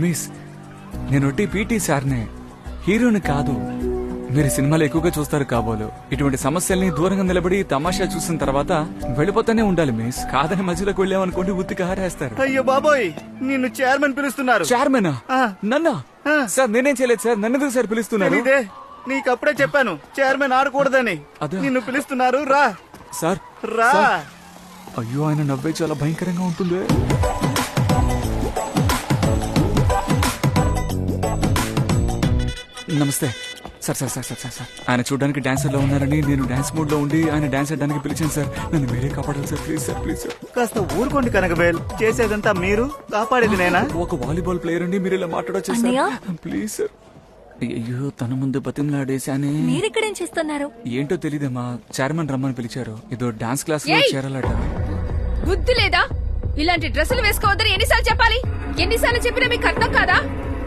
Miss నేను PT సార్నే, హీరోని కాదు. మీరు సినిమాలు ఎక్కువగా చూస్తారు కాబోలు. ఇటువంటి సమస్యల్ని దూరంగా నిలబడి తమాషా చూసిన తర్వాత వెళ్ళిపోతానే ఉండాలి మిస్. కాదని మధ్యలోకి వెళ్ళామనుకోండి ఉత్తికి హారేస్తారు. అయ్యో బాబోయ్, నిన్ను చైర్మన్ పిలుస్తున్నారు. చైర్మనా? ఆ. నన్నా? ఆ. సార్ నేనేం చేయలేదు సార్, నన్నెందుకు సార్ పిలుస్తున్నారు? తెలీదే, నీకప్పుడే చెప్పాను చైర్మన్ ఆడకూడదని. అదా? నిన్ను పిలుస్తున్నారు, రా సార్ రా. సార్. అయ్యో ఆయన నవ్వే చాలా భయంకరంగా ఉంటుంది. నమస్తే sir. Sir sir sir sir sir ఆయన చూడడానికి డాన్సర్ లో ఉన్నారని నేను డాన్స్ మూడ్ లో ఉండి ఆయన డాన్స్ చేయడానికి పిలిచాను సార్. నన్ను మీరే కాపాడాలి sir, please sir, please sir. కాస్త ఊరుకోండి కనకవేల్, చేసేదంతా మీరు, కాపాడేది నేనా? ఒక వాలీబాల్ ప్లేయర్ అండి, మీరు ఇలా మాట్లాడొచ్చు అన్నయ్య? Sir, please sir. అయ్యో తన ముందు బతిమలాడేశానే. మీరిక్కడేం చేస్తున్నారు? ఏంటో తెలీదమ్మా, చైర్మన్ రమ్మని పిలిచారు. ఏదో డాన్స్ క్లాస్ లో ఏయ్! చేరాలట. బుద్ధి లేదా? ఇలాంటి డ్రెస్సులు వేసుకోవద్దని ఎన్నిసార్లు చెప్పాలి? ఎన్నిసార్లు చెప్పినా మీకు అర్థం కాదా?